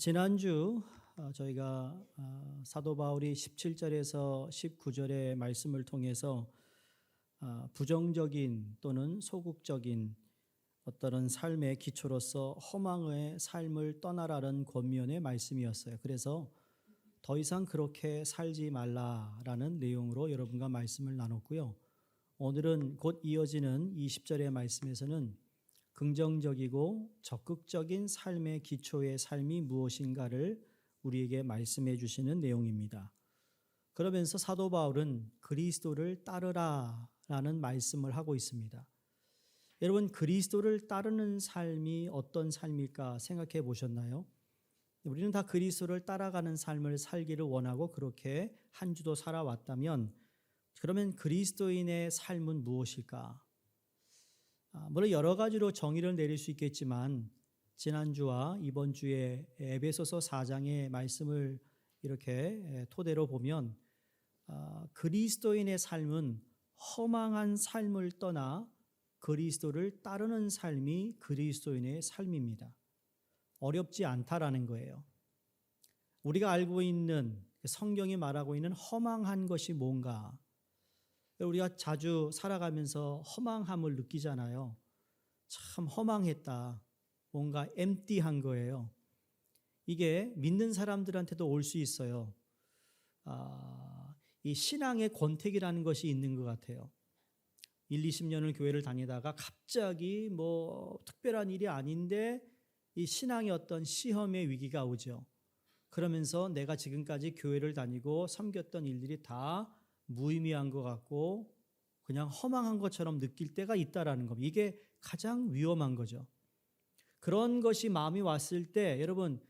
지난주 저희가 사도 바울이 17절에서 19절의 말씀을 통해서 부정적인 또는 소극적인 어떤 삶의 기초로서 허망의 삶을 떠나라는 권면의 말씀이었어요. 그래서 더 이상 그렇게 살지 말라라는 내용으로 여러분과 말씀을 나눴고요. 오늘은 곧 이어지는 20절의 말씀에서는 긍정적이고 적극적인 삶의 기초의 삶이 무엇인가를 우리에게 말씀해 주시는 내용입니다. 그러면서 사도 바울은 그리스도를 따르라라는 말씀을 하고 있습니다. 여러분, 그리스도를 따르는 삶이 어떤 삶일까 생각해 보셨나요? 우리는 다 그리스도를 따라가는 삶을 살기를 원하고 그렇게 한 주도 살아왔다면, 그러면 그리스도인의 삶은 무엇일까? 물론 여러 가지로 정의를 내릴 수 있겠지만 지난주와 이번 주에 에베소서 4장의 말씀을 이렇게 토대로 보면 그리스도인의 삶은 허망한 삶을 떠나 그리스도를 따르는 삶이 그리스도인의 삶입니다. 어렵지 않다라는 거예요. 우리가 알고 있는 성경이 말하고 있는 허망한 것이 뭔가? 우리가 자주 살아가면서 허망함을 느끼잖아요. 참 허망했다. 뭔가 empty한 거예요. 이게 믿는 사람들한테도 올 수 있어요. 이 신앙의 권태기라는 것이 있는 것 같아요. 1, 20년을 교회를 다니다가 갑자기 특별한 일이 아닌데 이 신앙의 어떤 시험의 위기가 오죠. 그러면서 내가 지금까지 교회를 다니고 섬겼던 일들이 다 무의미한 것 같고 그냥 허망한 것처럼 느낄 때가 있다라는 겁니다. 이게 가장 위험한 거죠. 그런 것이 마음이 왔을 때 여러분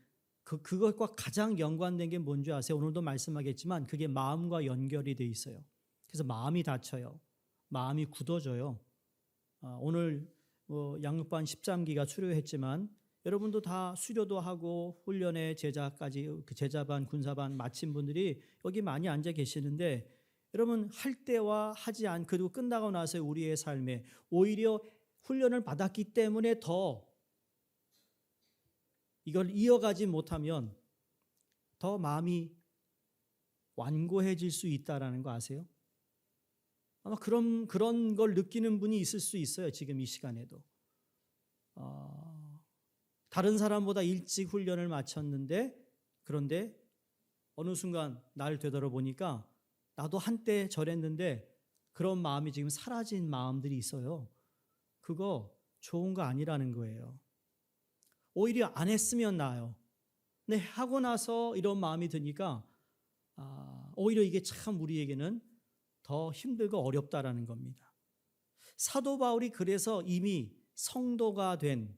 그것과 가장 연관된 게 뭔지 아세요? 오늘도 말씀하겠지만 그게 마음과 연결이 돼 있어요. 그래서 마음이 다쳐요. 마음이 굳어져요. 오늘 양육반 13기가 수료했지만 여러분도 다 수료도 하고 훈련에 제자까지 제자반 군사반 마친 분들이 여기 많이 앉아 계시는데 여러분 할 때와 하지 않고 그리고 끝나고 나서 우리의 삶에 오히려 훈련을 받았기 때문에 더 이걸 이어가지 못하면 더 마음이 완고해질 수 있다라는 거 아세요? 아마 그런 걸 느끼는 분이 있을 수 있어요. 지금 이 시간에도 다른 사람보다 일찍 훈련을 마쳤는데 그런데 어느 순간 날 되돌아보니까 나도 한때 저랬는데 그런 마음이 지금 사라진 마음들이 있어요. 그거 좋은 거 아니라는 거예요. 오히려 안 했으면 나아요. 근데 하고 나서 이런 마음이 드니까 오히려 이게 참 우리에게는 더 힘들고 어렵다라는 겁니다. 사도 바울이 그래서 이미 성도가 된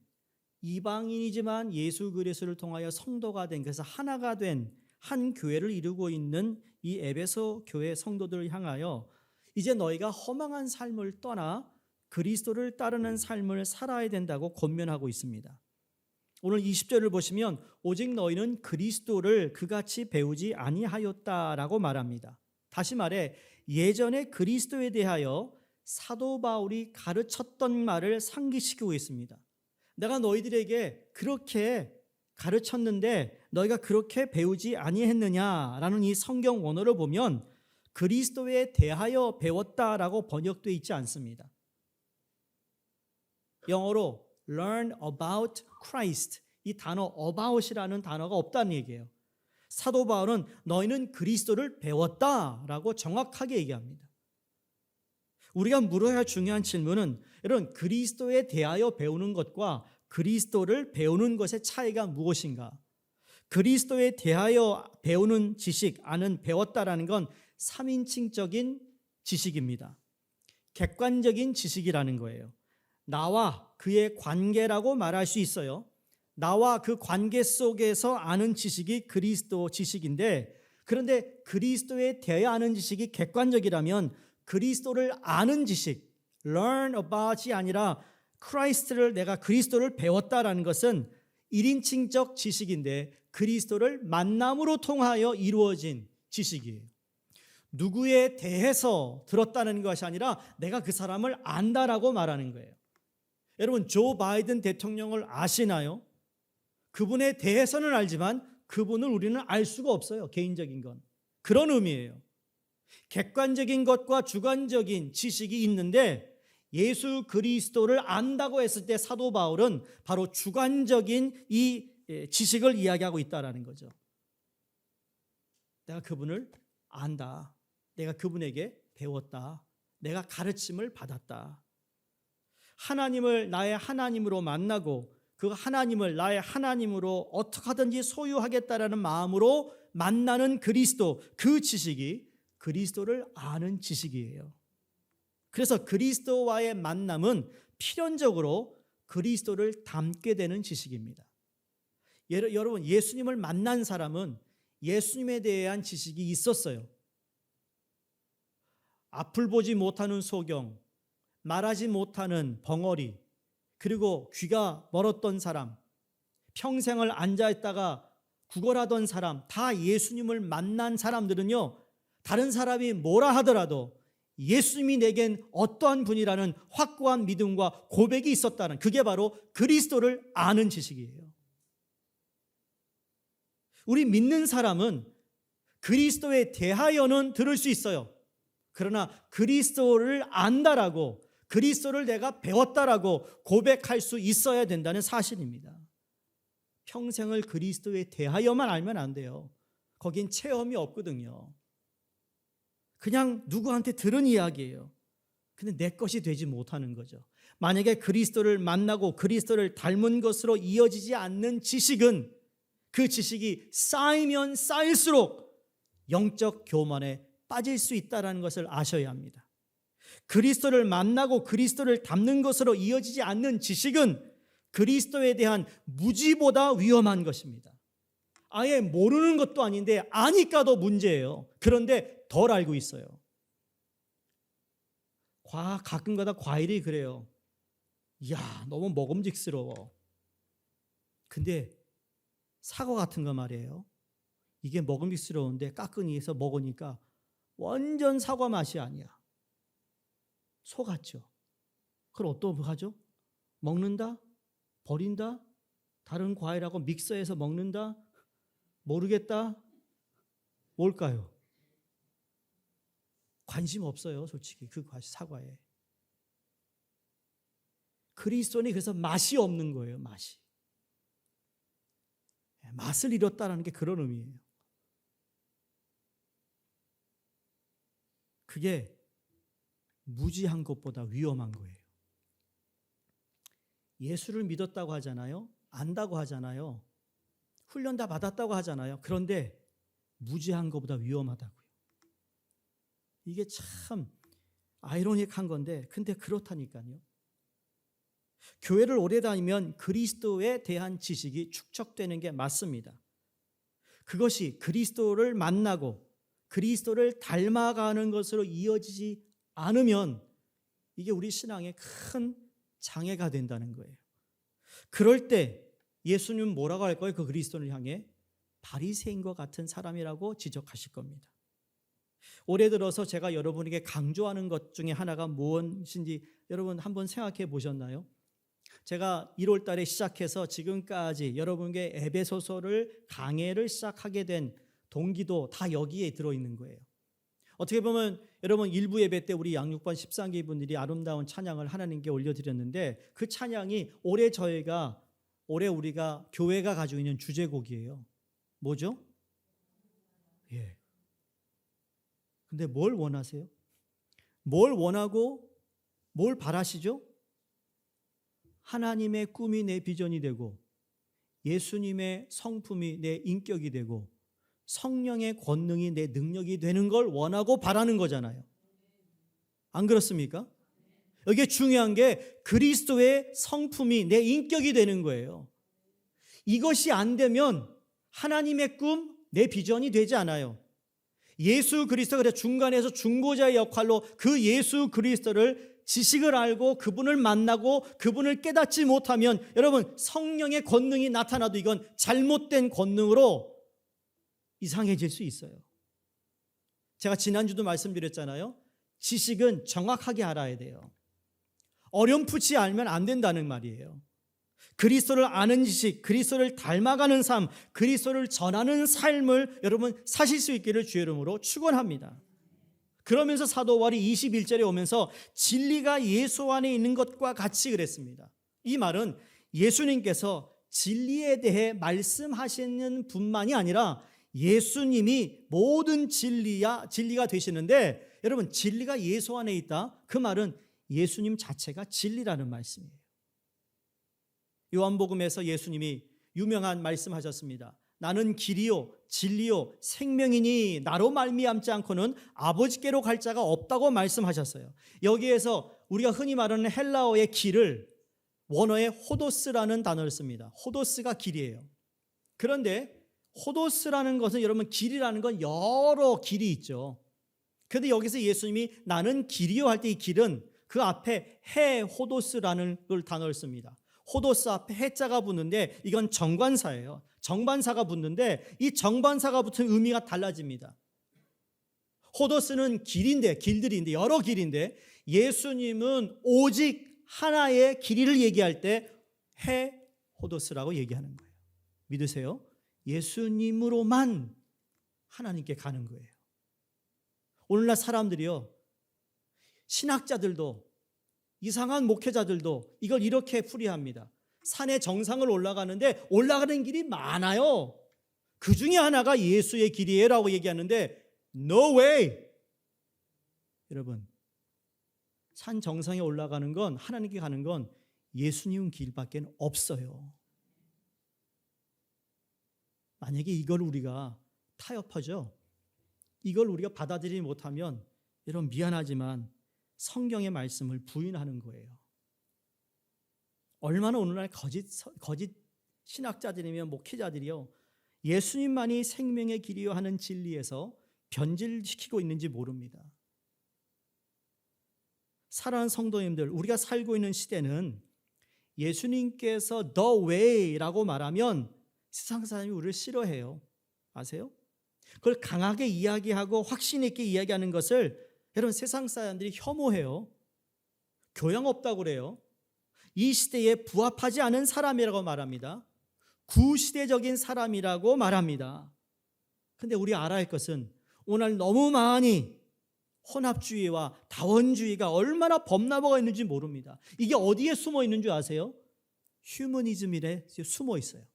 이방인이지만 예수 그리스도를 통하여 성도가 된 그래서 하나가 된 한 교회를 이루고 있는 이 에베소 교회 성도들을 향하여 이제 너희가 허망한 삶을 떠나 그리스도를 따르는 삶을 살아야 된다고 권면하고 있습니다. 오늘 20절을 보시면 오직 너희는 그리스도를 그같이 배우지 아니하였다라고 말합니다. 다시 말해 예전에 그리스도에 대하여 사도 바울이 가르쳤던 말을 상기시키고 있습니다. 내가 너희들에게 그렇게 가르쳤는데 너희가 그렇게 배우지 아니했느냐라는 이 성경 원어를 보면 그리스도에 대하여 배웠다라고 번역되어 있지 않습니다. 영어로 learn about Christ, 이 단어 about이라는 단어가 없다는 얘기예요. 사도 바울은 너희는 그리스도를 배웠다라고 정확하게 얘기합니다. 우리가 물어야 할 중요한 질문은 여러분 그리스도에 대하여 배우는 것과 그리스도를 배우는 것의 차이가 무엇인가? 그리스도에 대하여 배우는 지식, 배웠다라는 건 3인칭적인 지식입니다. 객관적인 지식이라는 거예요. 나와 그의 관계라고 말할 수 있어요. 나와 그 관계 속에서 아는 지식이 그리스도 지식인데 그런데 그리스도에 대해 아는 지식이 객관적이라면 그리스도를 아는 지식, learn about이 아니라 내가 그리스도를 배웠다라는 것은 1인칭적 지식인데 그리스도를 만남으로 통하여 이루어진 지식이에요. 누구에 대해서 들었다는 것이 아니라 내가 그 사람을 안다라고 말하는 거예요. 여러분 조 바이든 대통령을 아시나요? 그분에 대해서는 알지만 그분을 우리는 알 수가 없어요. 개인적인 건. 그런 의미예요. 객관적인 것과 주관적인 지식이 있는데 예수 그리스도를 안다고 했을 때 사도 바울은 바로 주관적인 이 지식을 이야기하고 있다는 거죠. 내가 그분을 안다. 내가 그분에게 배웠다. 내가 가르침을 받았다. 하나님을 나의 하나님으로 만나고 그 하나님을 나의 하나님으로 어떻게 하든지 소유하겠다라는 마음으로 만나는 그리스도, 그 지식이 그리스도를 아는 지식이에요. 그래서 그리스도와의 만남은 필연적으로 그리스도를 닮게 되는 지식입니다. 여러분, 예수님을 만난 사람은 예수님에 대한 지식이 있었어요. 앞을 보지 못하는 소경, 말하지 못하는 벙어리, 그리고 귀가 멀었던 사람, 평생을 앉아있다가 구걸하던 사람, 다 예수님을 만난 사람들은요, 다른 사람이 뭐라 하더라도 예수님이 내겐 어떠한 분이라는 확고한 믿음과 고백이 있었다는, 그게 바로 그리스도를 아는 지식이에요. 우리 믿는 사람은 그리스도에 대하여는 들을 수 있어요. 그러나 그리스도를 안다라고, 그리스도를 내가 배웠다라고 고백할 수 있어야 된다는 사실입니다. 평생을 그리스도에 대하여만 알면 안 돼요. 거긴 체험이 없거든요. 그냥 누구한테 들은 이야기예요. 근데 내 것이 되지 못하는 거죠. 만약에 그리스도를 만나고 그리스도를 닮은 것으로 이어지지 않는 지식은, 그 지식이 쌓이면 쌓일수록 영적 교만에 빠질 수 있다는 것을 아셔야 합니다. 그리스도를 만나고 그리스도를 닮는 것으로 이어지지 않는 지식은 그리스도에 대한 무지보다 위험한 것입니다. 아예 모르는 것도 아닌데 아니까도 문제예요. 그런데 덜 알고 있어요. 가끔가다 과일이 그래요. 이야, 너무 먹음직스러워. 근데 사과 같은 거 말이에요. 이게 먹음직스러운데 깎으니에서 먹으니까 완전 사과 맛이 아니야. 속았죠. 그걸 어떻게 하죠? 먹는다? 버린다? 다른 과일하고 믹서해서 먹는다? 모르겠다? 뭘까요? 관심 없어요, 솔직히 그 사과에. 그리스도는 그래서 맛이 없는 거예요, 맛이. 맛을 잃었다는 게 그런 의미예요. 그게 무지한 것보다 위험한 거예요. 예수를 믿었다고 하잖아요. 안다고 하잖아요. 훈련 다 받았다고 하잖아요. 그런데 무지한 것보다 위험하다고요. 이게 참 아이러니한 건데, 근데 그렇다니까요. 교회를 오래 다니면 그리스도에 대한 지식이 축적되는 게 맞습니다. 그것이 그리스도를 만나고 그리스도를 닮아가는 것으로 이어지지 않으면 이게 우리 신앙에 큰 장애가 된다는 거예요. 그럴 때 예수님은 뭐라고 할 거예요? 그 그리스도를 향해 바리새인과 같은 사람이라고 지적하실 겁니다. 올해 들어서 제가 여러분에게 강조하는 것 중에 하나가 무엇인지 여러분 한번 생각해 보셨나요? 제가 1월 달에 시작해서 지금까지 여러분께 에베소서를 강해를 시작하게 된 동기도 다 여기에 들어있는 거예요. 어떻게 보면 여러분 일부 예배 때 우리 양육반 13기 분들이 아름다운 찬양을 하나님께 올려드렸는데, 그 찬양이 올해 우리가 교회가 가지고 있는 주제곡이에요. 뭐죠? 예. 근데 뭘 원하세요? 뭘 원하고 뭘 바라시죠? 하나님의 꿈이 내 비전이 되고 예수님의 성품이 내 인격이 되고 성령의 권능이 내 능력이 되는 걸 원하고 바라는 거잖아요. 안 그렇습니까? 여기에 중요한 게 그리스도의 성품이 내 인격이 되는 거예요. 이것이 안 되면 하나님의 꿈, 내 비전이 되지 않아요. 예수 그리스도가 중간에서 중보자의 역할로 그 예수 그리스도를 지식을 알고 그분을 만나고 그분을 깨닫지 못하면 여러분 성령의 권능이 나타나도 이건 잘못된 권능으로 이상해질 수 있어요. 제가 지난주도 말씀드렸잖아요. 지식은 정확하게 알아야 돼요. 어렴풋이 알면 안 된다는 말이에요. 그리스도를 아는 지식, 그리스도를 닮아가는 삶, 그리스도를 전하는 삶을 여러분 사실 수 있기를 주의 이름으로 축원합니다. 그러면서 사도 바울이 21절에 오면서 진리가 예수 안에 있는 것과 같이 그랬습니다. 이 말은 예수님께서 진리에 대해 말씀하시는 분만이 아니라 예수님이 모든 진리가 되시는데, 여러분 진리가 예수 안에 있다, 그 말은 예수님 자체가 진리라는 말씀이에요. 요한복음에서 예수님이 유명한 말씀하셨습니다. 나는 길이요 진리요 생명이니 나로 말미암지 않고는 아버지께로 갈 자가 없다고 말씀하셨어요. 여기에서 우리가 흔히 말하는 헬라어의 길을 원어의 호도스라는 단어를 씁니다. 호도스가 길이에요. 그런데 호도스라는 것은 여러분 길이라는 건 여러 길이 있죠. 그런데 여기서 예수님이 나는 길이요 할 때 이 길은 그 앞에 해 호도스라는 단어를 씁니다. 호도스 앞에 해자가 붙는데 이건 정관사예요. 정반사가 붙는데 이 정반사가 붙은 의미가 달라집니다. 호도스는 길들인데 여러 길인데, 예수님은 오직 하나의 길이를 얘기할 때 해 호도스라고 얘기하는 거예요. 믿으세요? 예수님으로만 하나님께 가는 거예요. 오늘날 사람들이요, 신학자들도 이상한 목회자들도 이걸 이렇게 풀이합니다. 산의 정상을 올라가는데 올라가는 길이 많아요. 그 중에 하나가 예수의 길이에요 라고 얘기하는데 No way! 여러분, 산 정상에 올라가는 건, 하나님께 가는 건 예수님 길밖에 없어요. 만약에 이걸 우리가 타협하죠, 이걸 우리가 받아들이지 못하면 여러분 미안하지만 성경의 말씀을 부인하는 거예요. 얼마나 오늘날 거짓 신학자들이며 목회자들이요, 예수님만이 생명의 길이요 하는 진리에서 변질시키고 있는지 모릅니다. 사랑하는 성도님들, 우리가 살고 있는 시대는 예수님께서 The Way라고 말하면 세상 사람이 우리를 싫어해요. 아세요? 그걸 강하게 이야기하고 확신 있게 이야기하는 것을 여러분 세상 사람들이 혐오해요. 교양 없다고 그래요. 이 시대에 부합하지 않은 사람이라고 말합니다. 구시대적인 사람이라고 말합니다. 그런데 우리 알아야 할 것은 오늘 너무 많이 혼합주의와 다원주의가 얼마나 범람하고 있는지 모릅니다. 이게 어디에 숨어 있는 줄 아세요? 휴머니즘에 숨어 있어요.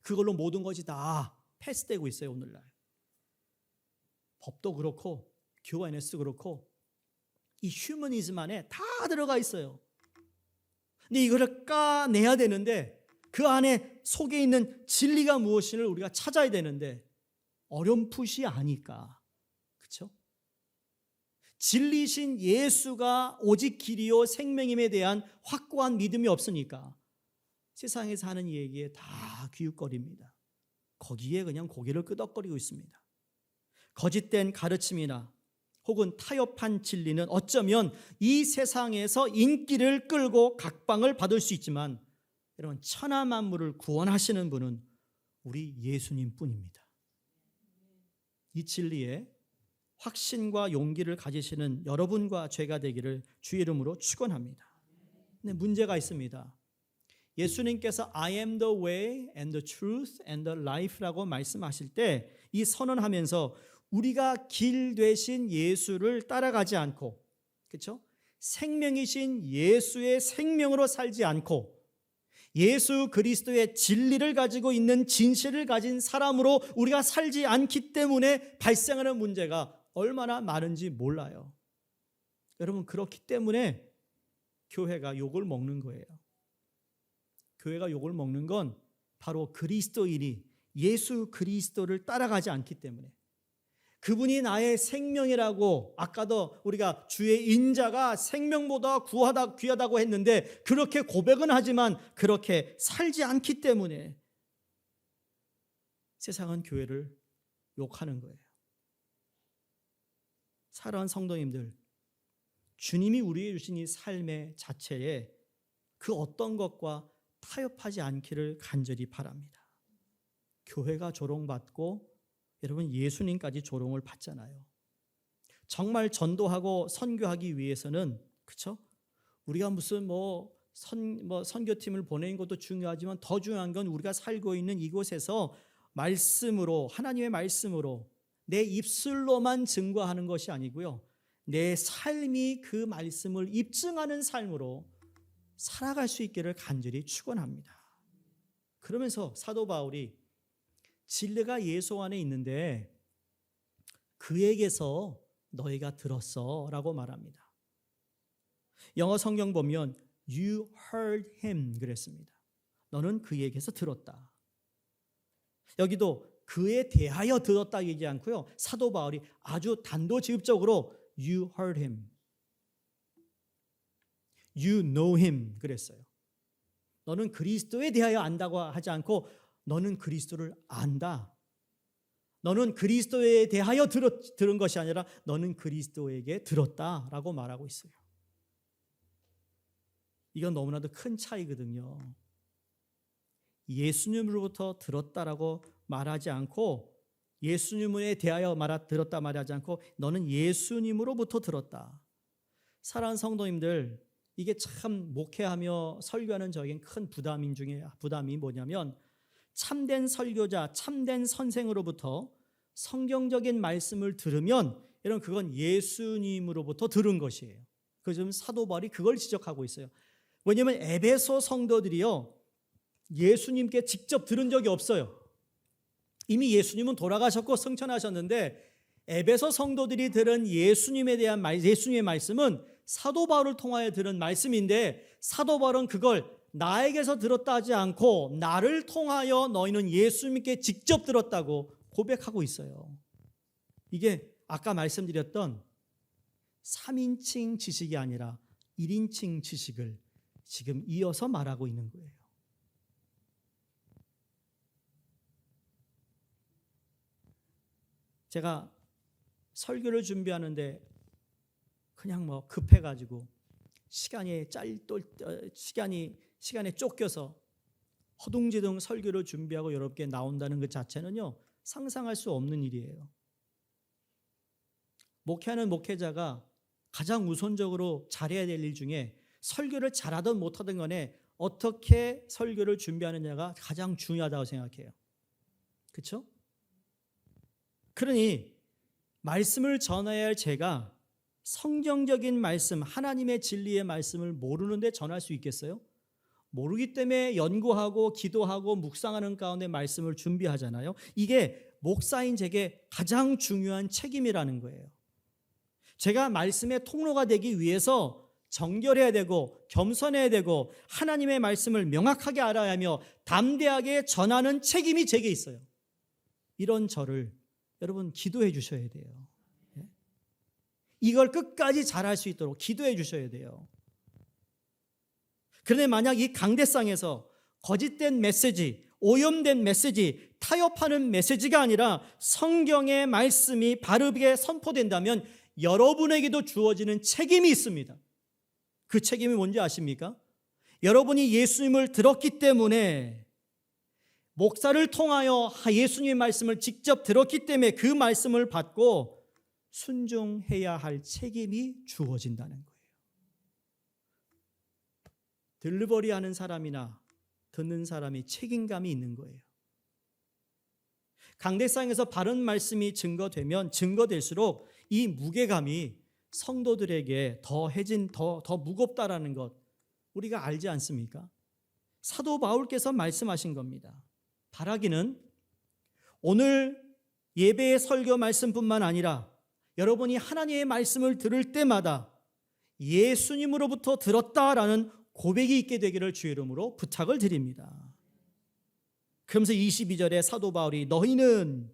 그걸로 모든 것이 다 패스되고 있어요. 오늘날 법도 그렇고 교환에서 그렇고 이 휴머니즘 안에 다 들어가 있어요. 근데 이거를 까내야 되는데 그 안에 속에 있는 진리가 무엇인지를 우리가 찾아야 되는데 어렴풋이 아니까, 그렇죠? 진리신 예수가 오직 길이요 생명임에 대한 확고한 믿음이 없으니까 세상에서 하는 얘기에 다 귀웃거립니다. 거기에 그냥 고개를 끄덕거리고 있습니다. 거짓된 가르침이나 혹은 타협한 진리는 어쩌면 이 세상에서 인기를 끌고 각광을 받을 수 있지만 여러분, 천하 만물을 구원하시는 분은 우리 예수님 뿐입니다. 이 진리에 확신과 용기를 가지시는 여러분과 제가 되기를 주의 이름으로 축원합니다. 근데 문제가 있습니다. 예수님께서 I am the way and the truth and the life라고 말씀하실 때 이 선언하면서 우리가 길 되신 예수를 따라가지 않고, 그렇죠? 생명이신 예수의 생명으로 살지 않고 예수 그리스도의 진리를 가지고 있는 진실을 가진 사람으로 우리가 살지 않기 때문에 발생하는 문제가 얼마나 많은지 몰라요. 여러분, 그렇기 때문에 교회가 욕을 먹는 거예요. 교회가 욕을 먹는 건 바로 그리스도인이 예수 그리스도를 따라가지 않기 때문에, 그분이 나의 생명이라고 아까도 우리가 주의 인자가 생명보다 귀하다고 했는데 그렇게 고백은 하지만 그렇게 살지 않기 때문에 세상은 교회를 욕하는 거예요. 사랑하는 성도님들, 주님이 우리에게 주신 이 삶의 자체에 그 어떤 것과 타협하지 않기를 간절히 바랍니다. 교회가 조롱받고 여러분 예수님까지 조롱을 받잖아요. 정말 전도하고 선교하기 위해서는, 그렇죠? 우리가 무슨 선교팀을 보내는 것도 중요하지만 더 중요한 건 우리가 살고 있는 이곳에서 말씀으로, 하나님의 말씀으로 내 입술로만 증거하는 것이 아니고요, 내 삶이 그 말씀을 입증하는 삶으로 살아갈 수 있기를 간절히 축원합니다. 그러면서 사도 바울이 진리가 예수 안에 있는데 그에게서 너희가 들었어 라고 말합니다. 영어 성경 보면 You heard him 그랬습니다. 너는 그에게서 들었다. 여기도 그에 대하여 들었다 얘기하지 않고요, 사도 바울이 아주 단도직입적으로 You heard him, You know him 그랬어요. 너는 그리스도에 대하여 안다고 하지 않고 너는 그리스도를 안다. 너는 그리스도에 대하여 들은 것이 아니라 너는 그리스도에게 들었다라고 말하고 있어요. 이건 너무나도 큰 차이거든요. 예수님으로부터 들었다라고 말하지 않고, 예수님에 대하여 들었다 말하지 않고 너는 예수님으로부터 들었다. 사랑하는 성도님들, 이게 참 목회하며 설교하는 저에겐 큰 부담이 뭐냐면, 참된 설교자, 참된 선생으로부터 성경적인 말씀을 들으면 여러분 그건 예수님으로부터 들은 것이에요. 그 지금 사도 바울이 그걸 지적하고 있어요. 왜냐하면 에베소 성도들이요, 예수님께 직접 들은 적이 없어요. 이미 예수님은 돌아가셨고 승천하셨는데 에베소 성도들이 들은 예수님에 대한 예수님의 말씀은 사도 바울을 통하여 들은 말씀인데, 사도 바울은 그걸 나에게서 들었다 하지 않고 나를 통하여 너희는 예수님께 직접 들었다고 고백하고 있어요. 이게 아까 말씀드렸던 3인칭 지식이 아니라 1인칭 지식을 지금 이어서 말하고 있는 거예요. 제가 설교를 준비하는데 그냥 급해가지고 시간에 쫓겨서 허둥지둥 설교를 준비하고 여러분께 나온다는 것 자체는요, 상상할 수 없는 일이에요. 목회하는 목회자가 가장 우선적으로 잘해야 될 일 중에 설교를 잘하든 못하든 간에 어떻게 설교를 준비하느냐가 가장 중요하다고 생각해요. 그렇죠? 그러니 말씀을 전해야 할 제가 성경적인 말씀, 하나님의 진리의 말씀을 모르는데 전할 수 있겠어요? 모르기 때문에 연구하고 기도하고 묵상하는 가운데 말씀을 준비하잖아요. 이게 목사인 제게 가장 중요한 책임이라는 거예요. 제가 말씀의 통로가 되기 위해서 정결해야 되고 겸손해야 되고 하나님의 말씀을 명확하게 알아야 하며 담대하게 전하는 책임이 제게 있어요. 이런 저를 여러분 기도해 주셔야 돼요. 이걸 끝까지 잘할 수 있도록 기도해 주셔야 돼요. 그런데 만약 이 강대상에서 거짓된 메시지, 오염된 메시지, 타협하는 메시지가 아니라 성경의 말씀이 바르게 선포된다면 여러분에게도 주어지는 책임이 있습니다. 그 책임이 뭔지 아십니까? 여러분이 예수님을 들었기 때문에, 목사를 통하여 예수님의 말씀을 직접 들었기 때문에 그 말씀을 받고 순종해야 할 책임이 주어진다는 거예요. 딜리버리 하는 사람이나 듣는 사람이 책임감이 있는 거예요. 강대상에서 바른 말씀이 증거될수록 이 무게감이 성도들에게 더 무겁다라는 것 우리가 알지 않습니까? 사도 바울께서 말씀하신 겁니다. 바라기는 오늘 예배의 설교 말씀뿐만 아니라 여러분이 하나님의 말씀을 들을 때마다 예수님으로부터 들었다라는 고백이 있게 되기를 주의 이름으로 부탁을 드립니다. 그러면서 22절에 사도 바울이 너희는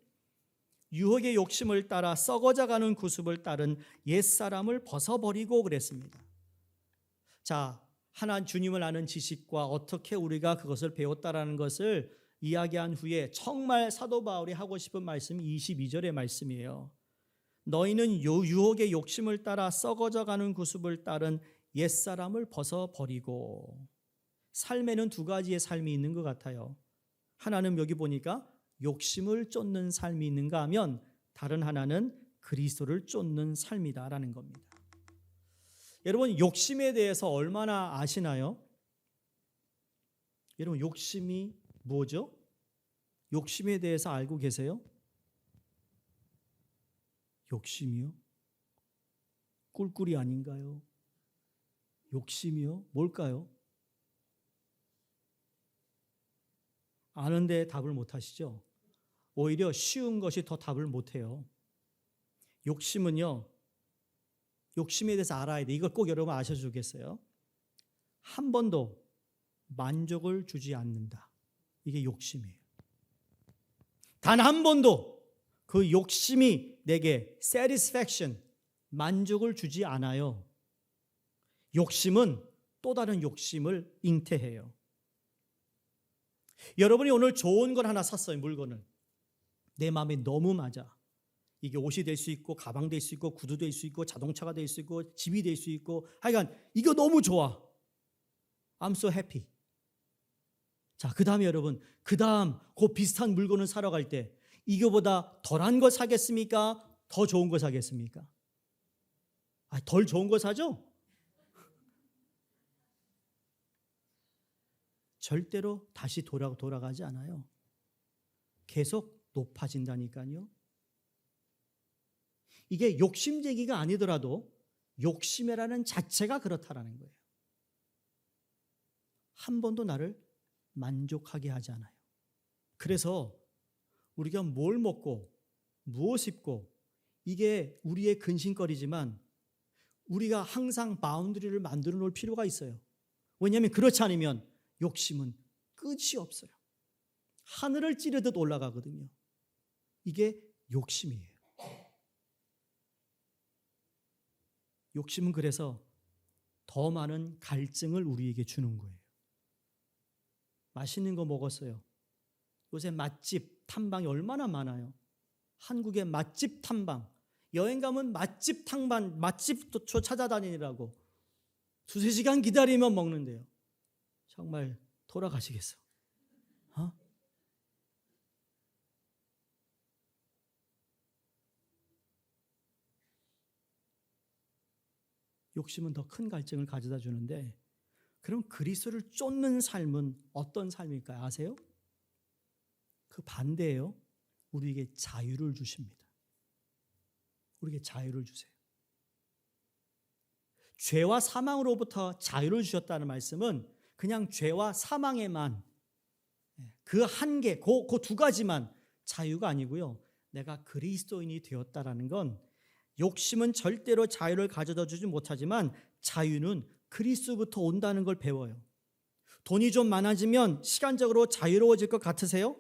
유혹의 욕심을 따라 썩어져가는 구습을 따른 옛사람을 벗어버리고 그랬습니다. 자, 주님을 아는 지식과 어떻게 우리가 그것을 배웠다라는 것을 이야기한 후에 정말 사도 바울이 하고 싶은 말씀이 22절의 말씀이에요. 너희는 유혹의 욕심을 따라 썩어져가는 구습을 따른 옛사람을 벗어버리고. 삶에는 두 가지의 삶이 있는 것 같아요. 하나는 여기 보니까 욕심을 쫓는 삶이 있는가 하면 다른 하나는 그리스도를 쫓는 삶이다라는 겁니다. 여러분, 욕심에 대해서 얼마나 아시나요? 여러분 욕심이 뭐죠? 욕심에 대해서 알고 계세요? 욕심이요? 꿀꿀이 아닌가요? 욕심이요? 뭘까요? 아는데 답을 못 하시죠? 오히려 쉬운 것이 더 답을 못 해요. 욕심은요, 욕심에 대해서 알아야 돼. 이걸 꼭 여러분 아셔주겠어요? 한 번도 만족을 주지 않는다. 이게 욕심이에요. 단 한 번도 그 욕심이 내게 satisfaction, 만족을 주지 않아요. 욕심은 또 다른 욕심을 잉태해요. 여러분이 오늘 좋은 걸 하나 샀어요. 물건을. 내 마음에 너무 맞아. 이게 옷이 될 수 있고 가방 될 수 있고 구두 될 수 있고 자동차가 될 수 있고 집이 될 수 있고 하여간 이거 너무 좋아. I'm so happy. 자, 그 다음에 여러분, 그 다음 그 비슷한 물건을 사러 갈 때 이거보다 덜한 거 사겠습니까? 더 좋은 거 사겠습니까? 덜 좋은 거 사죠? 절대로 다시 돌아가지 않아요. 계속 높아진다니까요. 이게 욕심쟁이가 아니더라도 욕심이라는 자체가 그렇다라는 거예요. 한 번도 나를 만족하게 하지 않아요. 그래서 우리가 뭘 먹고 무엇 입고 이게 우리의 근심거리지만 우리가 항상 바운더리를 만들어 놓을 필요가 있어요. 왜냐하면 그렇지 않으면 욕심은 끝이 없어요. 하늘을 찌르듯 올라가거든요. 이게 욕심이에요. 욕심은 그래서 더 많은 갈증을 우리에게 주는 거예요. 맛있는 거 먹었어요. 요새 맛집 탐방이 얼마나 많아요. 한국의 맛집 탐방. 여행 가면 맛집 탐방, 맛집 찾아다니느라고 2-3시간 기다리면 먹는데요. 정말 돌아가시겠어. 욕심은 더 큰 갈증을 가져다 주는데 그럼 그리스도를 쫓는 삶은 어떤 삶일까요? 아세요? 그 반대예요. 우리에게 자유를 주십니다. 우리에게 자유를 주세요. 죄와 사망으로부터 자유를 주셨다는 말씀은 그냥 죄와 사망에만 그 한계, 그 두 가지만 자유가 아니고요. 내가 그리스도인이 되었다라는 건 욕심은 절대로 자유를 가져다 주지 못하지만 자유는 그리스도부터 온다는 걸 배워요. 돈이 좀 많아지면 시간적으로 자유로워질 것 같으세요?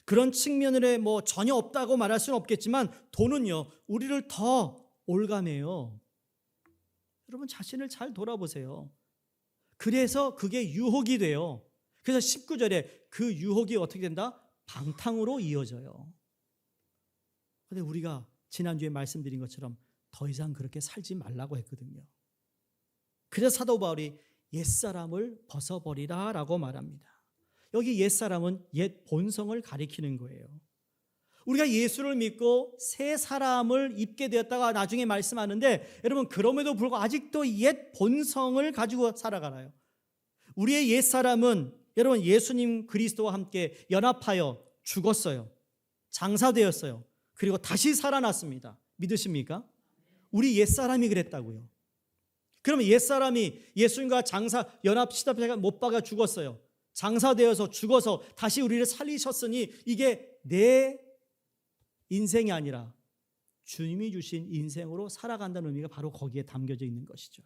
그런 측면으로 전혀 없다고 말할 수는 없겠지만 돈은요, 우리를 더 올가매요. 여러분 자신을 잘 돌아보세요. 그래서 그게 유혹이 돼요. 그래서 19절에 그 유혹이 어떻게 된다? 방탕으로 이어져요. 그런데 우리가 지난주에 말씀드린 것처럼 더 이상 그렇게 살지 말라고 했거든요. 그래서 사도 바울이 옛사람을 벗어버리라 라고 말합니다. 여기 옛사람은 옛 본성을 가리키는 거예요. 우리가 예수를 믿고 새 사람을 입게 되었다가 나중에 말씀하는데 여러분 그럼에도 불구하고 아직도 옛 본성을 가지고 살아가나요? 우리의 옛사람은 여러분 예수님 그리스도와 함께 연합하여 죽었어요. 장사되었어요. 그리고 다시 살아났습니다. 믿으십니까? 우리 옛사람이 그랬다고요. 그러면 옛사람이 예수님과 연합시다가 못 박아 죽었어요. 장사되어서 죽어서 다시 우리를 살리셨으니 이게 내 인생이 아니라 주님이 주신 인생으로 살아간다는 의미가 바로 거기에 담겨져 있는 것이죠.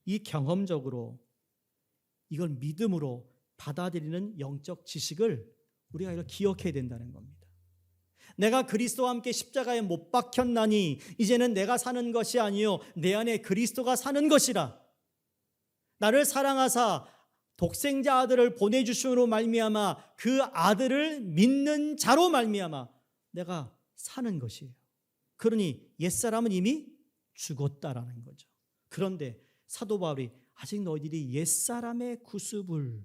이 경험적으로 이걸 믿음으로 받아들이는 영적 지식을 우리가 이걸 기억해야 된다는 겁니다. 내가 그리스도와 함께 십자가에 못 박혔나니 이제는 내가 사는 것이 아니요 내 안에 그리스도가 사는 것이라. 나를 사랑하사 독생자 아들을 보내주심으로 말미암아 그 아들을 믿는 자로 말미암아 내가 사는 것이에요. 그러니 옛사람은 이미 죽었다라는 거죠. 그런데 사도 바울이 아직 너희들이 옛사람의 구습을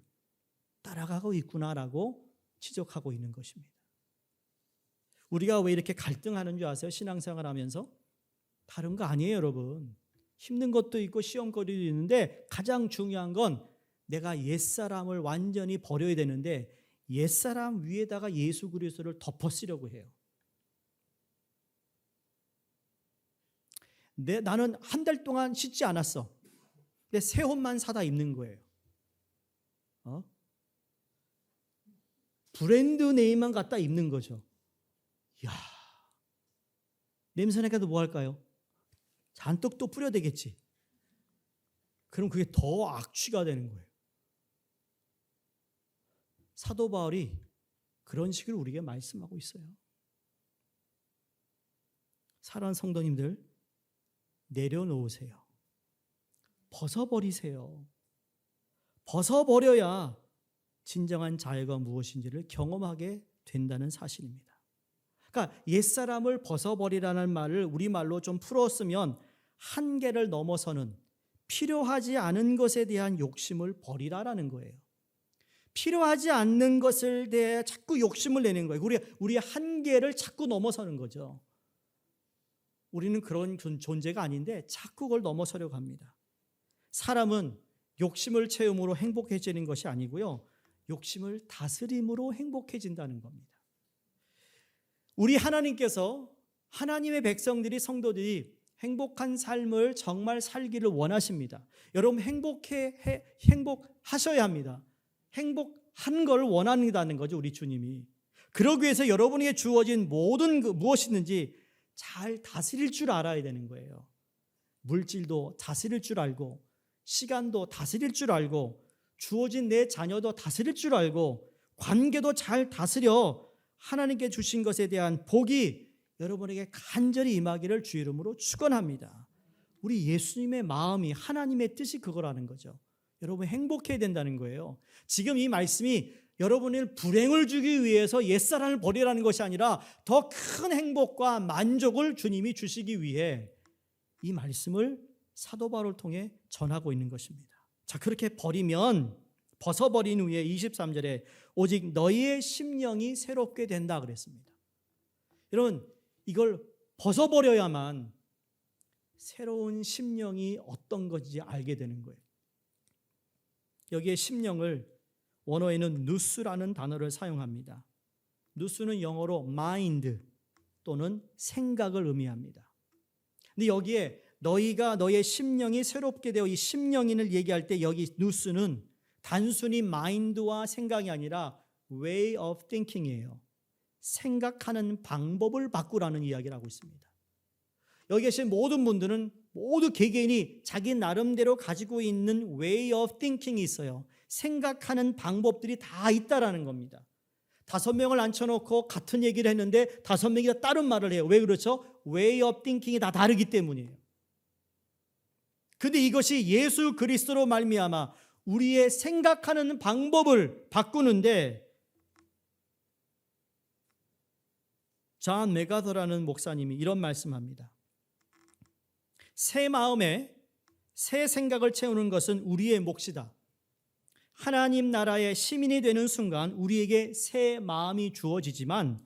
따라가고 있구나라고 지적하고 있는 것입니다. 우리가 왜 이렇게 갈등하는 줄 아세요? 신앙생활 하면서? 다른 거 아니에요, 여러분. 힘든 것도 있고 시험거리도 있는데 가장 중요한 건 내가 옛사람을 완전히 버려야 되는데 옛사람 위에다가 예수 그리스도를 덮어 쓰려고 해요. 나는 한 달 동안 씻지 않았어. 근데 새 옷만 사다 입는 거예요. 브랜드 네임만 갖다 입는 거죠. 이야, 냄새나게도 뭐 할까요? 잔뜩 또 뿌려대겠지. 그럼 그게 더 악취가 되는 거예요. 사도 바울이 그런 식으로 우리에게 말씀하고 있어요. 사랑하는 성도님들, 내려놓으세요. 벗어버리세요. 벗어버려야 진정한 자유가 무엇인지를 경험하게 된다는 사실입니다. 그러니까 옛사람을 벗어버리라는 말을 우리말로 좀 풀었으면 한계를 넘어서는 필요하지 않은 것에 대한 욕심을 버리라라는 거예요. 필요하지 않는 것을 대해 자꾸 욕심을 내는 거예요. 우리의 한계를 자꾸 넘어서는 거죠. 우리는 그런 존재가 아닌데 자꾸 그걸 넘어서려고 합니다. 사람은 욕심을 채움으로 행복해지는 것이 아니고요. 욕심을 다스림으로 행복해진다는 겁니다. 우리 하나님께서 하나님의 백성들이 성도들이 행복한 삶을 정말 살기를 원하십니다. 여러분 행복하셔야 합니다. 행복한 걸 원한다는 거죠, 우리 주님이. 그러기 위해서 여러분에게 주어진 모든 무엇이든지 잘 다스릴 줄 알아야 되는 거예요. 물질도 다스릴 줄 알고, 시간도 다스릴 줄 알고, 주어진 내 자녀도 다스릴 줄 알고, 관계도 잘 다스려 하나님께 주신 것에 대한 복이 여러분에게 간절히 임하기를 주 이름으로 축원합니다. 우리 예수님의 마음이, 하나님의 뜻이 그거라는 거죠. 여러분 행복해야 된다는 거예요. 지금 이 말씀이 여러분을 불행을 주기 위해서 옛사람을 버리라는 것이 아니라 더 큰 행복과 만족을 주님이 주시기 위해 이 말씀을 사도 바울을 통해 전하고 있는 것입니다. 자, 그렇게 버리면, 벗어버린 후에 23절에 오직 너희의 심령이 새롭게 된다 그랬습니다. 여러분, 이걸 벗어버려야만 새로운 심령이 어떤 것인지 알게 되는 거예요. 여기에 심령을 원어에는 누스라는 단어를 사용합니다. 누스는 영어로 mind 또는 생각을 의미합니다. 근데 여기에 너희가 너의 심령이 새롭게 되어, 이 심령인을 얘기할 때 여기 누스는 단순히 마인드와 생각이 아니라 way of thinking이에요. 생각하는 방법을 바꾸라는 이야기를 하고 있습니다. 여기 계신 모든 분들은 모두 개개인이 자기 나름대로 가지고 있는 way of thinking이 있어요. 생각하는 방법들이 다 있다라는 겁니다. 5명을 앉혀놓고 같은 얘기를 했는데 5명이 다 다른 말을 해요. 왜 그렇죠? way of thinking이 다 다르기 때문이에요. 그런데 이것이 예수 그리스도로 말미암아 우리의 생각하는 방법을 바꾸는데, 존 맥아더라는 목사님이 이런 말씀합니다. 새 마음에 새 생각을 채우는 것은 우리의 몫이다. 하나님 나라의 시민이 되는 순간 우리에게 새 마음이 주어지지만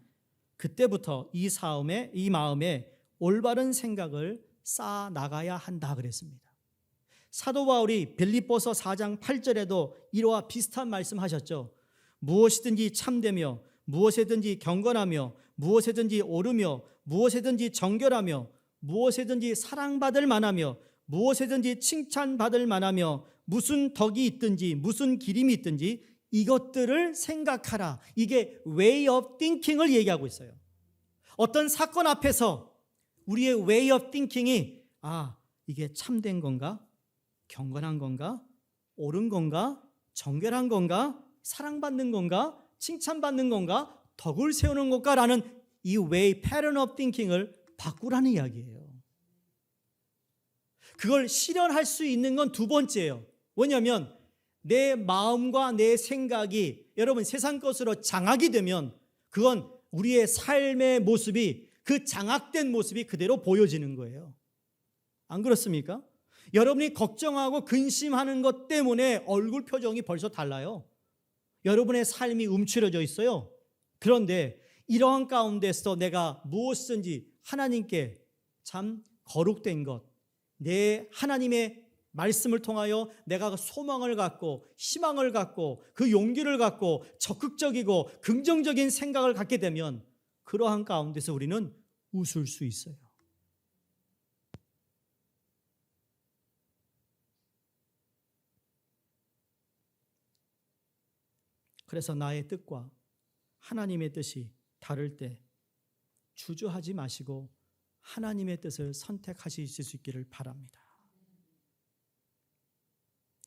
그때부터 이 마음에 올바른 생각을 쌓아 나가야 한다 그랬습니다. 사도 바울이 빌립보서 4장 8절에도 이와 비슷한 말씀하셨죠. 무엇이든지 참되며 무엇에든지 경건하며 무엇에든지 옳으며 무엇에든지 정결하며 무엇에든지 사랑받을 만하며 무엇에든지 칭찬받을 만하며 무슨 덕이 있든지 무슨 기림이 있든지 이것들을 생각하라. 이게 way of thinking을 얘기하고 있어요. 어떤 사건 앞에서 우리의 way of thinking이 이게 참된 건가? 경건한 건가? 옳은 건가? 정결한 건가? 사랑받는 건가? 칭찬받는 건가? 덕을 세우는 건가? 라는 이 way, pattern of thinking을 바꾸라는 이야기예요. 그걸 실현할 수 있는 건 두 번째예요. 왜냐하면 내 마음과 내 생각이 여러분 세상 것으로 장악이 되면 그건 우리의 삶의 모습이, 그 장악된 모습이 그대로 보여지는 거예요. 안 그렇습니까? 여러분이 걱정하고 근심하는 것 때문에 얼굴 표정이 벌써 달라요. 여러분의 삶이 움츠러져 있어요. 그런데 이러한 가운데서 내가 무엇든지 하나님께 참 거룩된 것, 내 하나님의 말씀을 통하여 내가 소망을 갖고 희망을 갖고 그 용기를 갖고 적극적이고 긍정적인 생각을 갖게 되면 그러한 가운데서 우리는 웃을 수 있어요. 그래서 나의 뜻과 하나님의 뜻이 다를 때 주저하지 마시고 하나님의 뜻을 선택하실 수 있기를 바랍니다.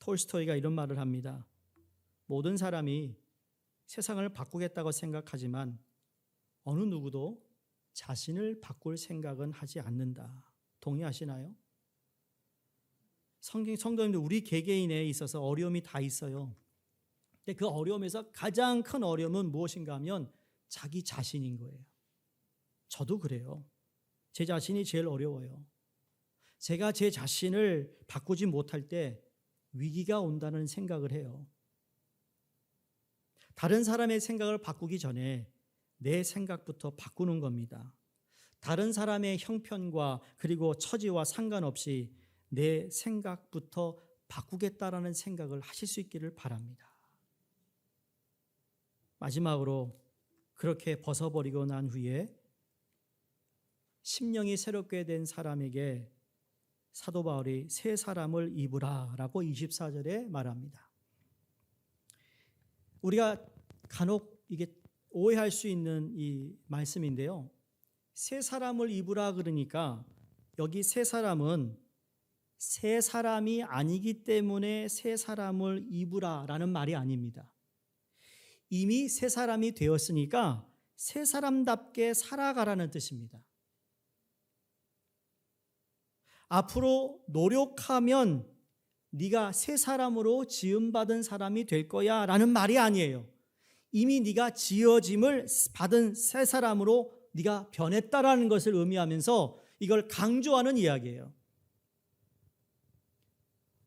톨스토이가 이런 말을 합니다. 모든 사람이 세상을 바꾸겠다고 생각하지만 어느 누구도 자신을 바꿀 생각은 하지 않는다. 동의하시나요? 성도님들, 우리 개개인에 있어서 어려움이 다 있어요. 근데 그 어려움에서 가장 큰 어려움은 무엇인가 하면 자기 자신인 거예요. 저도 그래요. 제 자신이 제일 어려워요. 제가 제 자신을 바꾸지 못할 때 위기가 온다는 생각을 해요. 다른 사람의 생각을 바꾸기 전에 내 생각부터 바꾸는 겁니다. 다른 사람의 형편과 그리고 처지와 상관없이 내 생각부터 바꾸겠다라는 생각을 하실 수 있기를 바랍니다. 마지막으로 그렇게 벗어버리고 난 후에 심령이 새롭게 된 사람에게 사도 바울이 새 사람을 입으라 라고 24절에 말합니다. 우리가 간혹 이게 오해할 수 있는 이 말씀인데요. 새 사람을 입으라 그러니까 여기 새 사람은 새 사람이 아니기 때문에 새 사람을 입으라 라는 말이 아닙니다. 이미 새 사람이 되었으니까 새 사람답게 살아가라는 뜻입니다. 앞으로 노력하면 네가 새 사람으로 지음받은 사람이 될 거야 라는 말이 아니에요. 이미 네가 지어짐을 받은 새 사람으로 네가 변했다라는 것을 의미하면서 이걸 강조하는 이야기예요.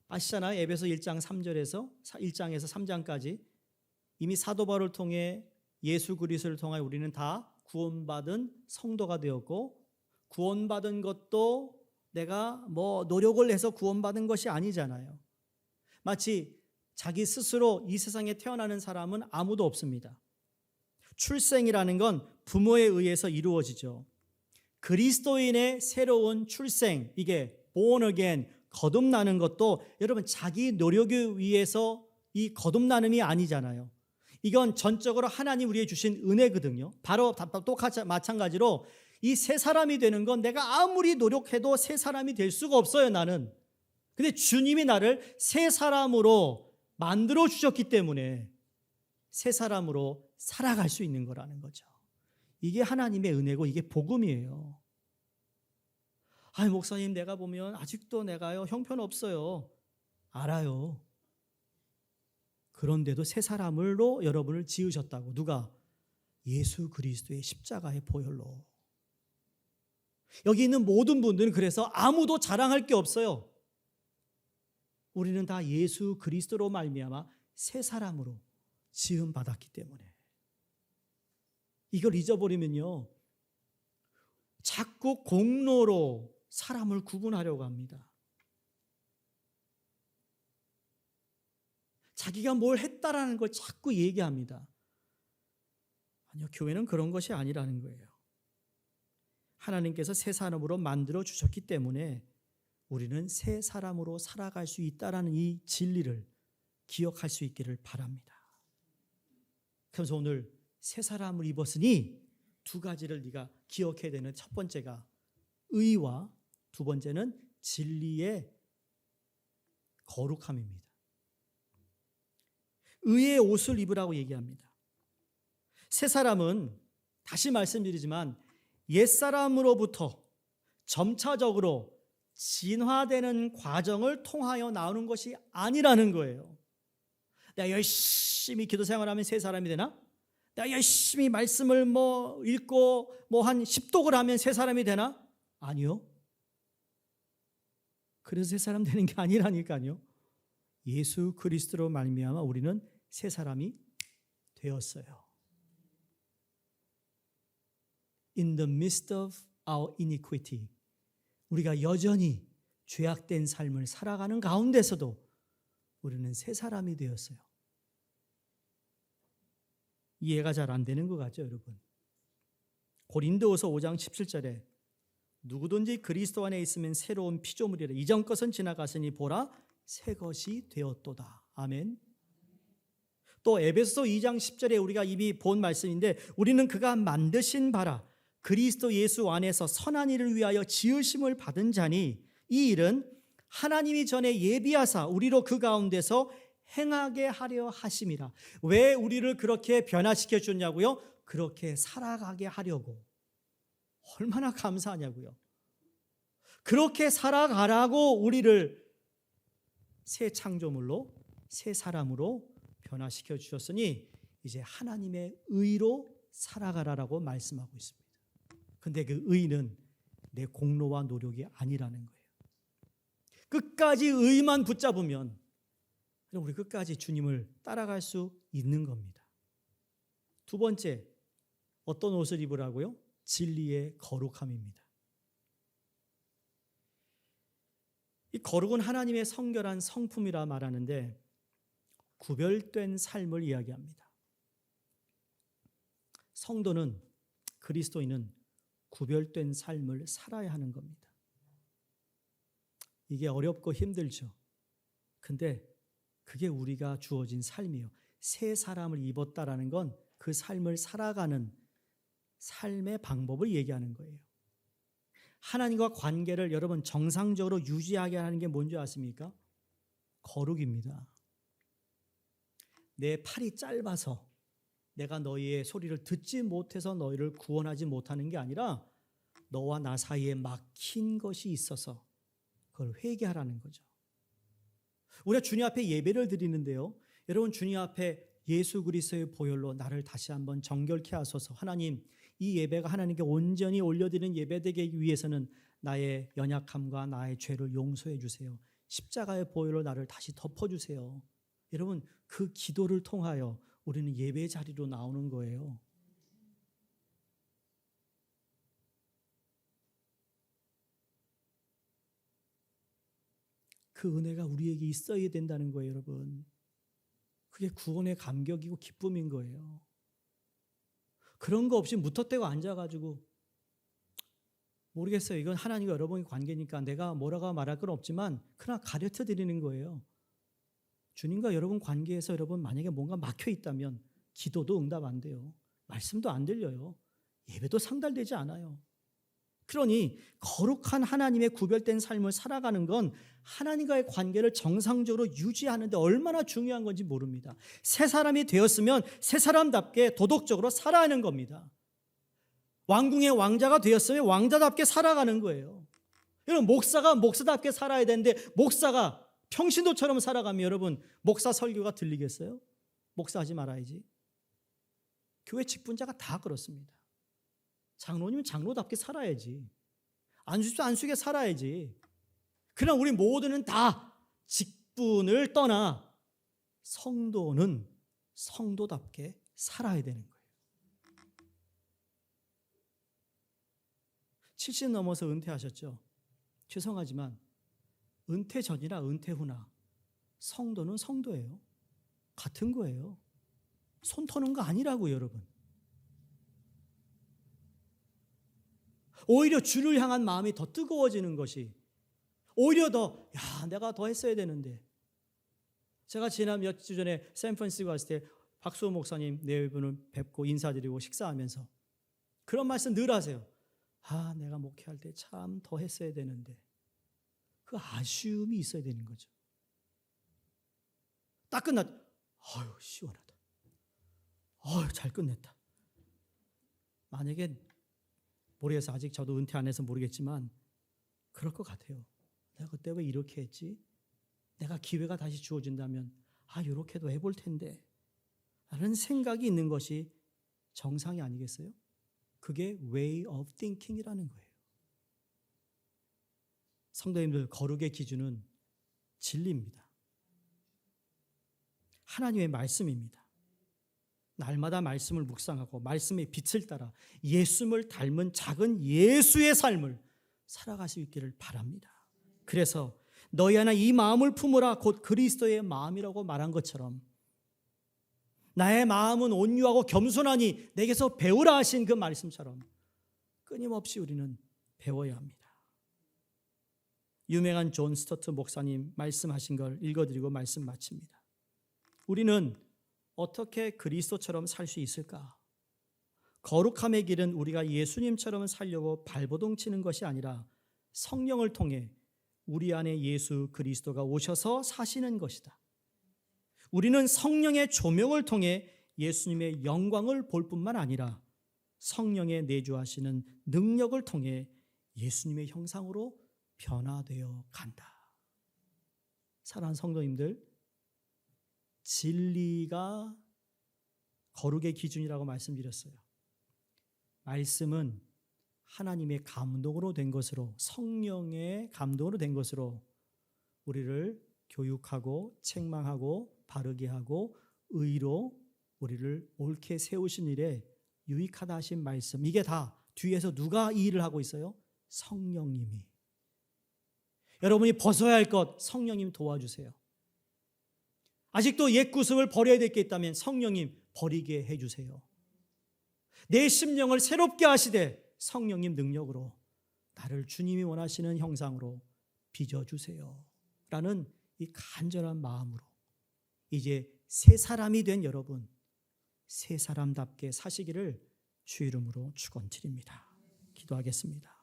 아시잖아요. 에베소 1장 3절에서 1장에서 3장까지 이미 사도 바울을 통해 예수 그리스도를 통해 우리는 다 구원받은 성도가 되었고, 구원받은 것도 내가 노력을 해서 구원받은 것이 아니잖아요. 마치 자기 스스로 이 세상에 태어나는 사람은 아무도 없습니다. 출생이라는 건 부모에 의해서 이루어지죠. 그리스도인의 새로운 출생, 이게 born again, 거듭나는 것도 여러분 자기 노력에 의해서 이 거듭나는이 아니잖아요. 이건 전적으로 하나님 우리에게 주신 은혜거든요. 바로 똑같이 마찬가지로 이 새 사람이 되는 건 내가 아무리 노력해도 새 사람이 될 수가 없어요, 나는. 근데 주님이 나를 새 사람으로 만들어 주셨기 때문에 새 사람으로 살아갈 수 있는 거라는 거죠. 이게 하나님의 은혜고 이게 복음이에요. 아니 목사님, 내가 보면 아직도 내가요 형편없어요. 알아요. 그런데도 새 사람으로 여러분을 지으셨다고. 누가? 예수 그리스도의 십자가의 보혈로. 여기 있는 모든 분들은 그래서 아무도 자랑할 게 없어요. 우리는 다 예수 그리스도로 말미암아 새 사람으로 지음 받았기 때문에. 이걸 잊어버리면요, 자꾸 공로로 사람을 구분하려고 합니다. 자기가 뭘 했다라는 걸 자꾸 얘기합니다. 아니요, 교회는 그런 것이 아니라는 거예요. 하나님께서 새 사람으로 만들어 주셨기 때문에 우리는 새 사람으로 살아갈 수 있다라는 이 진리를 기억할 수 있기를 바랍니다. 그래서 오늘 새 사람을 입었으니 두 가지를 네가 기억해야 되는, 첫 번째가 의와 두 번째는 진리의 거룩함입니다. 의의 옷을 입으라고 얘기합니다. 새 사람은 다시 말씀드리지만 옛사람으로부터 점차적으로 진화되는 과정을 통하여 나오는 것이 아니라는 거예요. 내가 열심히 기도 생활하면 새 사람이 되나? 내가 열심히 말씀을 읽고 한 10독을 하면 새 사람이 되나? 아니요. 그래서 새 사람 되는 게 아니라니까요. 예수 그리스도로 말미암아 우리는 새 사람이 되었어요. In the midst of our iniquity, 우리가 여전히 죄악된 삶을 살아가는 가운데서도 우리는 새 사람이 되었어요. 이해가 잘 안 되는 것 같죠, 여러분? 고린도후서 5장 17절에 누구든지 그리스도 안에 있으면 새로운 피조물이라. 이전 것은 지나갔으니 보라 새 것이 되었도다. 아멘. 또 에베소서 2장 10절에 우리가 이미 본 말씀인데 우리는 그가 만드신 바라 그리스도 예수 안에서 선한 일을 위하여 지으심을 받은 자니 이 일은 하나님이 전에 예비하사 우리로 그 가운데서 행하게 하려 하심이라. 왜 우리를 그렇게 변화시켜 줬냐고요? 그렇게 살아가게 하려고. 얼마나 감사하냐고요. 그렇게 살아가라고 우리를 새 창조물로, 새 사람으로 변화시켜 주셨으니 이제 하나님의 의로 살아가라라고 말씀하고 있습니다. 근데 그 의는 내 공로와 노력이 아니라는 거예요. 끝까지 의만 붙잡으면 우리 끝까지 주님을 따라갈 수 있는 겁니다. 두 번째, 어떤 옷을 입으라고요? 진리의 거룩함입니다. 이 거룩은 하나님의 성결한 성품이라 말하는데 구별된 삶을 이야기합니다. 성도는, 그리스도인은 구별된 삶을 살아야 하는 겁니다. 이게 어렵고 힘들죠. 근데 그게 우리가 주어진 삶이에요. 새 사람을 입었다라는 건 그 삶을 살아가는 삶의 방법을 얘기하는 거예요. 하나님과 관계를 여러분 정상적으로 유지하게 하는 게 뭔지 아십니까? 거룩입니다. 내 팔이 짧아서 내가 너희의 소리를 듣지 못해서 너희를 구원하지 못하는 게 아니라 너와 나 사이에 막힌 것이 있어서 그걸 회개하라는 거죠. 우리가 주님 앞에 예배를 드리는데요. 여러분 주님 앞에 예수 그리스도의 보혈로 나를 다시 한번 정결케 하소서. 하나님, 이 예배가 하나님께 온전히 올려드리는 예배 되기 위해서는 나의 연약함과 나의 죄를 용서해 주세요. 십자가의 보혈로 나를 다시 덮어주세요. 여러분 그 기도를 통하여 우리는 예배 자리로 나오는 거예요. 그 은혜가 우리에게 있어야 된다는 거예요, 여러분. 그게 구원의 감격이고 기쁨인 거예요. 그런 거 없이 무턱대고 앉아가지고 모르겠어요. 이건 하나님과 여러분의 관계니까 내가 뭐라고 말할 건 없지만 그냥 가르쳐 드리는 거예요. 주님과 여러분 관계에서 여러분 만약에 뭔가 막혀 있다면 기도도 응답 안 돼요. 말씀도 안 들려요. 예배도 상달되지 않아요. 그러니 거룩한 하나님의 구별된 삶을 살아가는 건 하나님과의 관계를 정상적으로 유지하는데 얼마나 중요한 건지 모릅니다. 새 사람이 되었으면 새 사람답게 도덕적으로 살아야 하는 겁니다. 왕궁의 왕자가 되었으면 왕자답게 살아가는 거예요. 여러분 목사가 목사답게 살아야 되는데 목사가 평신도처럼 살아가면 여러분 목사 설교가 들리겠어요? 목사하지 말아야지. 교회 직분자가 다 그렇습니다. 장로님은 장로답게 살아야지. 안수도 안수게 살아야지. 그러나 우리 모두는 다 직분을 떠나 성도는 성도답게 살아야 되는 거예요. 70 넘어서 은퇴하셨죠? 죄송하지만 은퇴 전이나 은퇴 후나 성도는 성도예요. 같은 거예요. 손 터는 거 아니라고요, 여러분. 오히려 주를 향한 마음이 더 뜨거워지는 것이 오히려 더 내가 더 했어야 되는데. 제가 지난 몇 주 전에 샌프란시스코 갔을 때 박수호 목사님 네 분을 뵙고 인사드리고 식사하면서 그런 말씀 늘 하세요. 내가 목회할 때 참 더 했어야 되는데. 그 아쉬움이 있어야 되는 거죠. 딱 끝났. 시원하다. 잘 끝냈다. 만약에 모르겠어요. 아직 저도 은퇴 안 해서 모르겠지만 그럴 것 같아요. 내가 그때 왜 이렇게 했지? 내가 기회가 다시 주어진다면 이렇게도 해볼 텐데 라는 생각이 있는 것이 정상이 아니겠어요? 그게 way of thinking이라는 거예요. 성도님들, 거룩의 기준은 진리입니다. 하나님의 말씀입니다. 날마다 말씀을 묵상하고 말씀의 빛을 따라 예수를 닮은 작은 예수의 삶을 살아갈 수 있기를 바랍니다. 그래서 너희 안에 이 마음을 품으라 곧 그리스도의 마음이라고 말한 것처럼 나의 마음은 온유하고 겸손하니 내게서 배우라 하신 그 말씀처럼 끊임없이 우리는 배워야 합니다. 유명한 존 스토트 목사님 말씀하신 걸 읽어드리고 말씀 마칩니다. 우리는 어떻게 그리스도처럼 살 수 있을까? 거룩함의 길은 우리가 예수님처럼 살려고 발버둥 치는 것이 아니라 성령을 통해 우리 안에 예수 그리스도가 오셔서 사시는 것이다. 우리는 성령의 조명을 통해 예수님의 영광을 볼 뿐만 아니라 성령의 내주하시는 능력을 통해 예수님의 형상으로 변화되어 간다. 사랑하는 성도님들, 진리가 거룩의 기준이라고 말씀드렸어요. 말씀은 하나님의 감동으로 된 것으로, 성령의 감동으로 된 것으로 우리를 교육하고 책망하고 바르게 하고 의로 우리를 옳게 세우신 일에 유익하다 하신 말씀, 이게 다 뒤에서 누가 이 일을 하고 있어요? 성령님이. 여러분이 벗어야 할 것 성령님 도와주세요. 아직도 옛 구습을 버려야 될 게 있다면 성령님 버리게 해주세요. 내 심령을 새롭게 하시되 성령님 능력으로 나를 주님이 원하시는 형상으로 빚어주세요 라는 이 간절한 마음으로 이제 새 사람이 된 여러분, 새 사람답게 사시기를 주 이름으로 축원드립니다. 기도하겠습니다.